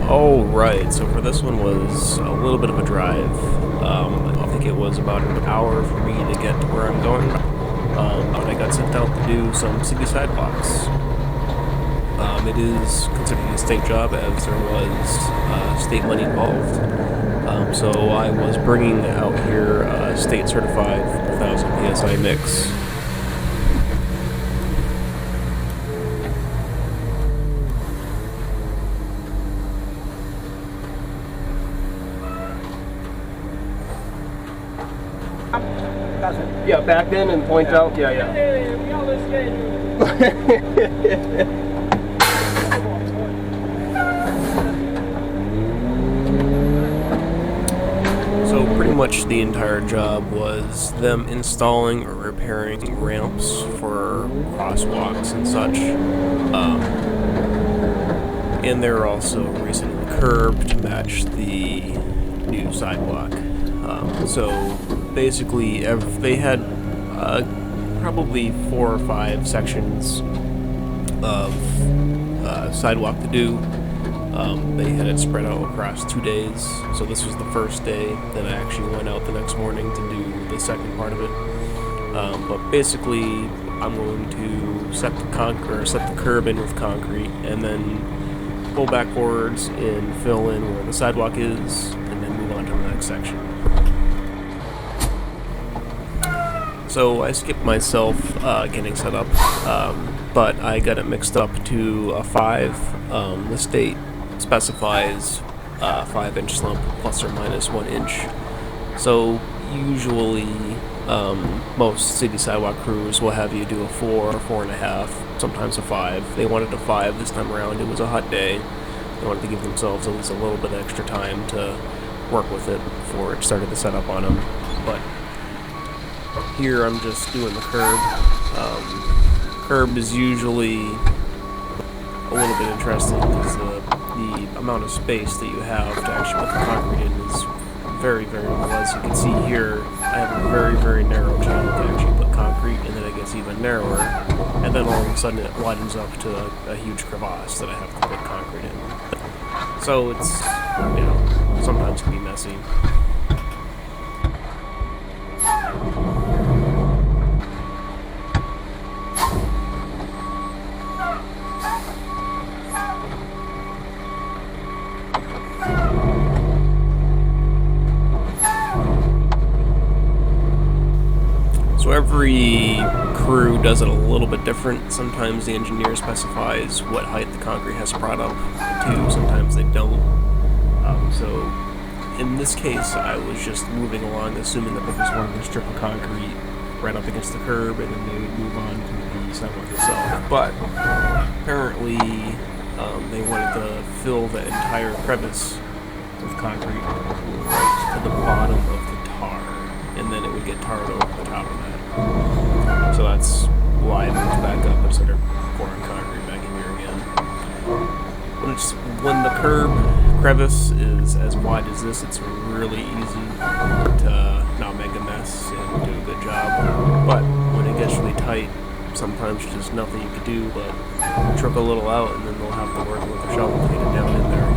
Oh, right. So for this one was a little bit of a drive. I think it was about an hour for me to get to where I'm going. But I got sent out to do some city sidewalks. It is considered a state job as there was state money involved. So I was bringing out here state certified 1000 psi mix. Yeah, back in and point out. Yeah, yeah. Hey, we got this schedule. So pretty much the entire job was them installing or repairing ramps for crosswalks and such. And they're also raising the curb to match the new sidewalk. So basically, they had probably 4 or 5 sections of sidewalk to do. They had it spread out across 2 days, so this was the first day. Then I actually went out the next morning to do the second part of it. But basically, I'm going to set the curb in with concrete, and then pull backwards and fill in where the sidewalk is, and then move on to the next section. So I skipped myself getting set up, but I got it mixed up to a 5. The state specifies 5-inch slump plus or minus 1 inch. So usually most city sidewalk crews will have you do a 4, 4.5, sometimes a 5. They wanted a 5 this time around. It was a hot day. They wanted to give themselves at least a little bit of extra time to work with it before it started to set up on them. But here I'm just doing the curb. Curb is usually a little bit interesting because the amount of space that you have to actually put the concrete in is very, very low. As you can see here, I have a very, very narrow channel to actually put concrete, and then it gets even narrower, and then all of a sudden it widens up to a huge crevasse that I have to put concrete in. So it's, sometimes can be messy. So every crew does it a little bit different. Sometimes the engineer specifies what height the concrete has to brought up to, sometimes they don't. So in this case, I was just moving along, assuming that there was one strip of concrete right up against the curb, and then they would move on to the sidewalk itself. But apparently, they wanted to fill the entire crevice with concrete right to the bottom of the tar, and then it would get tarred over the top of that. So that's why I moved back up and started pouring concrete back in here again. When the curb crevice is as wide as this, it's really easy to not make a mess and do a good job. But when it gets really tight, sometimes there's just nothing you can do but trick a little out, and then they'll have to work with a shovel to get it down in there.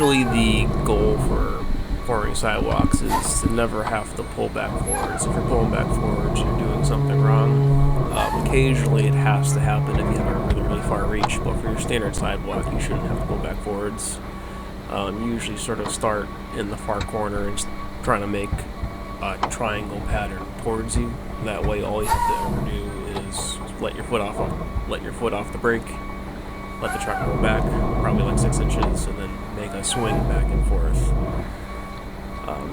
usually the goal for pouring sidewalks is to never have to pull back forwards. If you're pulling back forwards, you're doing something wrong. Occasionally it has to happen if you have a really, really far reach, but for your standard sidewalk, you shouldn't have to pull back forwards. You usually sort of start in the far corner and trying to make a triangle pattern towards you. That way, all you have to ever do is let your foot off the brake, let the truck roll back, probably like 6 inches, and then make a swing back and forth.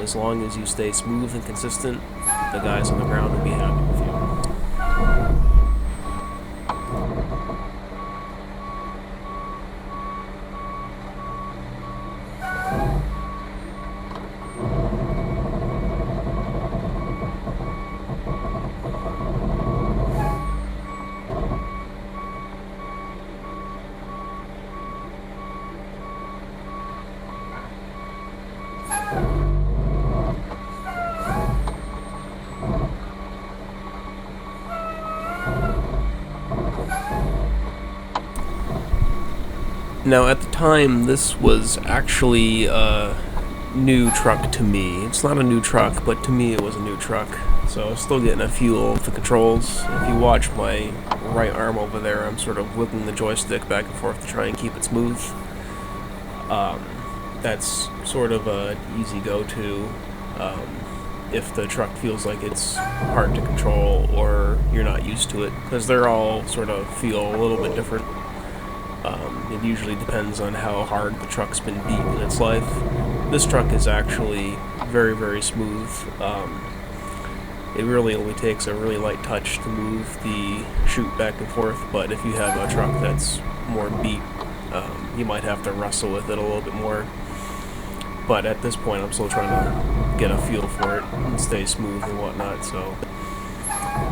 As long as you stay smooth and consistent, the guys on the ground will be happy with you. Now, at the time, this was actually a new truck to me. It's not a new truck, but to me it was a new truck. So I was still getting a feel of the controls. If you watch my right arm over there, I'm sort of whipping the joystick back and forth to try and keep it smooth. That's sort of an easy go-to if the truck feels like it's hard to control or you're not used to it, because they're all sort of feel a little bit different. It usually depends on how hard the truck's been beat in its life. This truck is actually very, very smooth. It really only takes a really light touch to move the chute back and forth, but if you have a truck that's more beat, you might have to wrestle with it a little bit more. But at this point, I'm still trying to get a feel for it and stay smooth and whatnot, so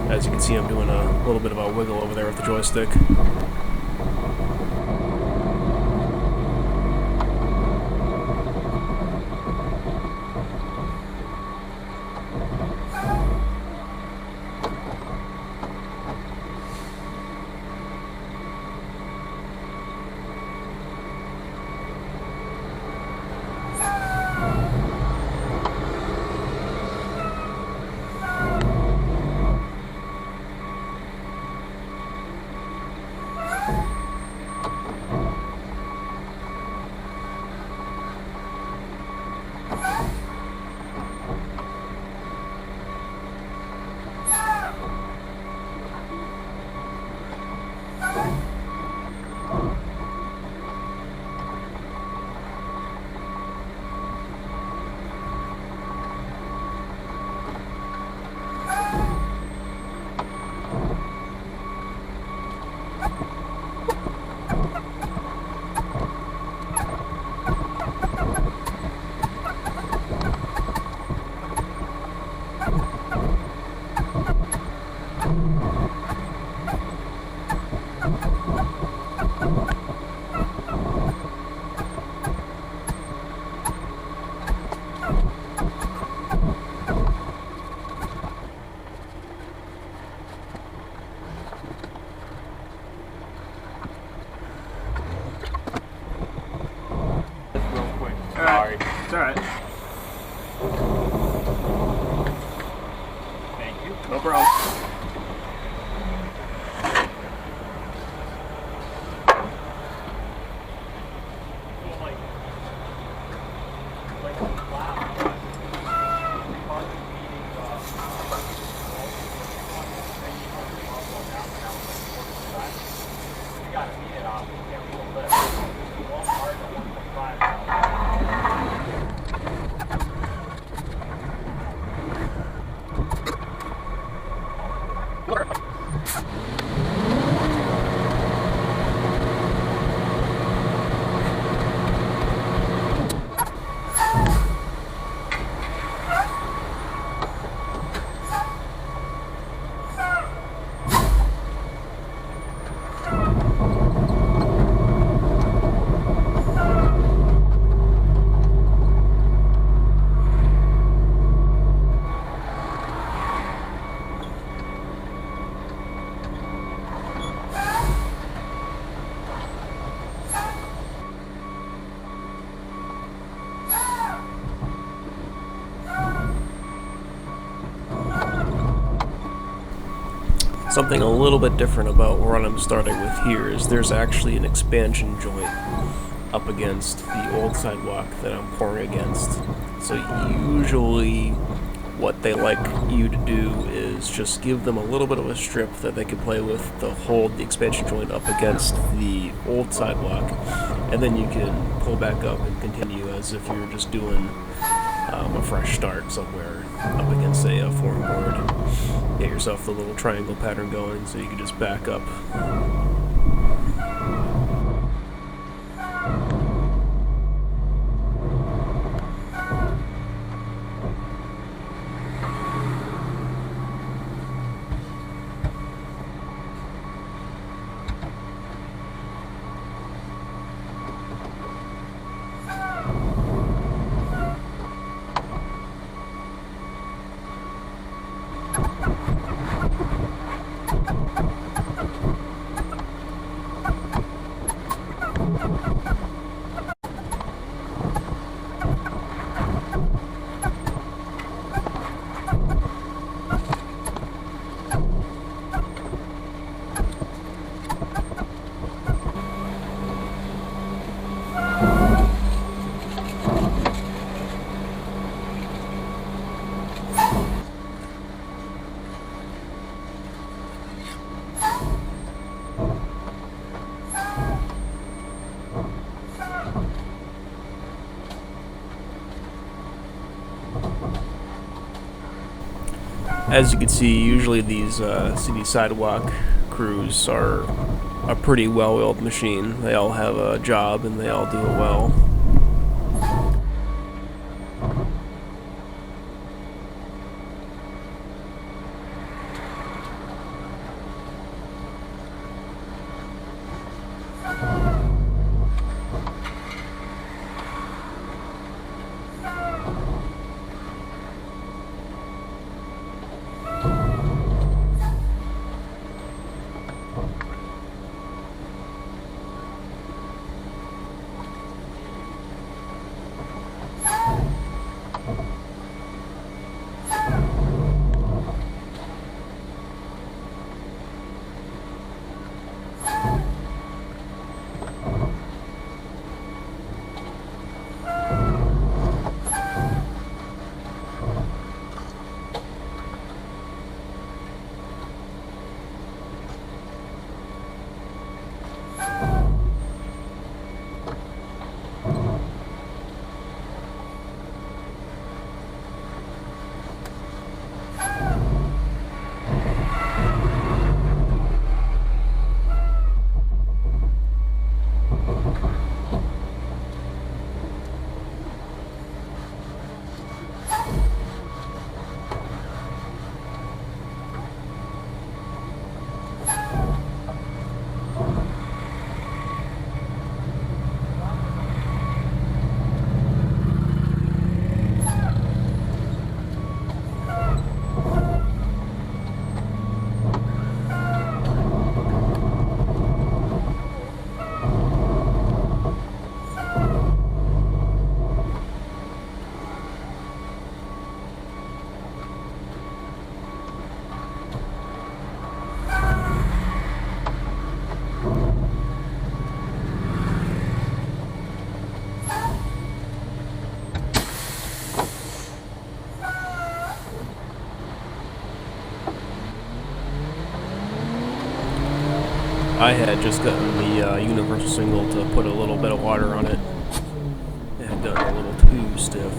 as you can see, I'm doing a little bit of a wiggle over there with the joystick. Sorry. It's alright. Thank you. No problem. Something a little bit different about what I'm starting with here is there's actually an expansion joint up against the old sidewalk that I'm pouring against. So usually what they like you to do is just give them a little bit of a strip that they can play with to hold the expansion joint up against the old sidewalk, and then you can pull back up and continue as if you're just doing a fresh start somewhere up against a flooring board. Get yourself the little triangle pattern going so you can just back up. As you can see, usually these city sidewalk crews are a pretty well-oiled machine. They all have a job and they all do it well. I had just gotten the universal single to put a little bit of water on it. It had gotten a little too stiff.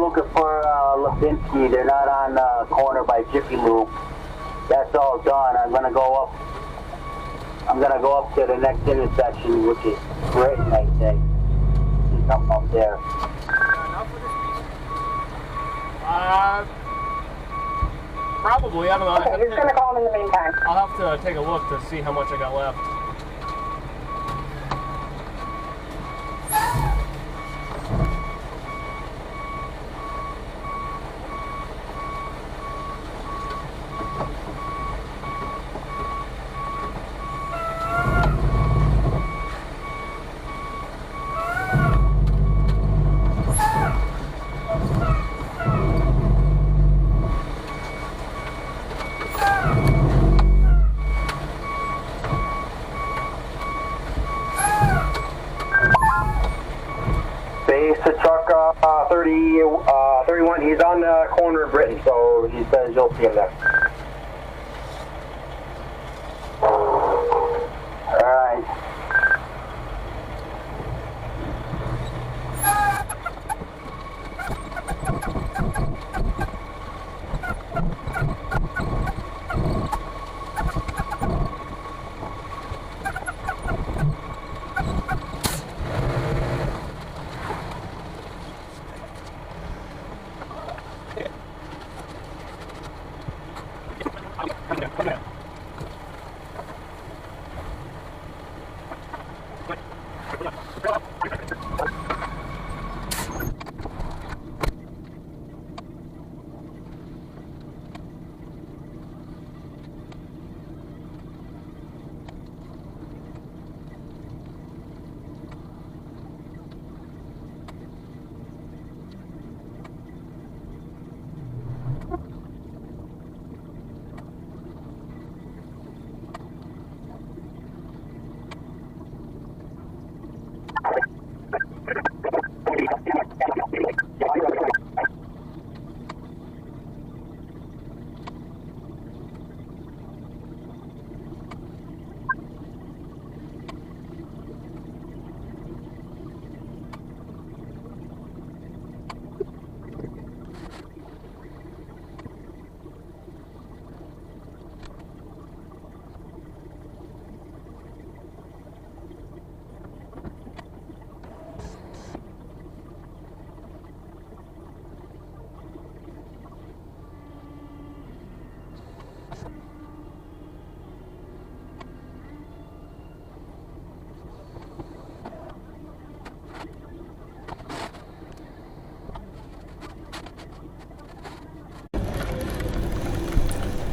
looking for Lipinski. They're not on the corner by Jiffy Lube. That's all done. I'm gonna go up to the next intersection, which is Britain, I think. See something up there. Probably. I don't know. Okay, he's gonna call him in the meantime. I'll have to take a look to see how much I got left. Base to truck 31. He's on the corner of Britain, so he says you'll see him there. Alright.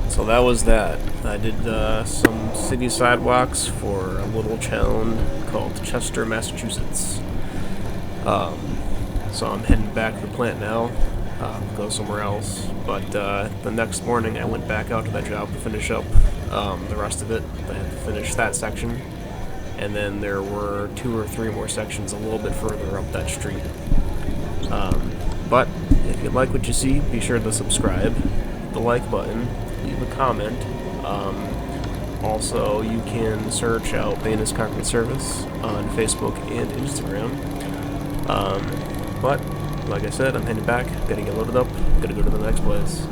So that was that. I did some city sidewalks for a little town called Chester, Massachusetts. So I'm heading back to the plant now, go somewhere else. But the next morning I went back out to that job to finish up the rest of it. I had to finish that section. And then there were 2 or 3 more sections a little bit further up that street. But if you like what you see, be sure to subscribe, hit the like button, leave a comment. Also, you can search out Banas Concrete Service on Facebook and Instagram. But, like I said, I'm heading back, gotta get loaded up, gotta go to the next place.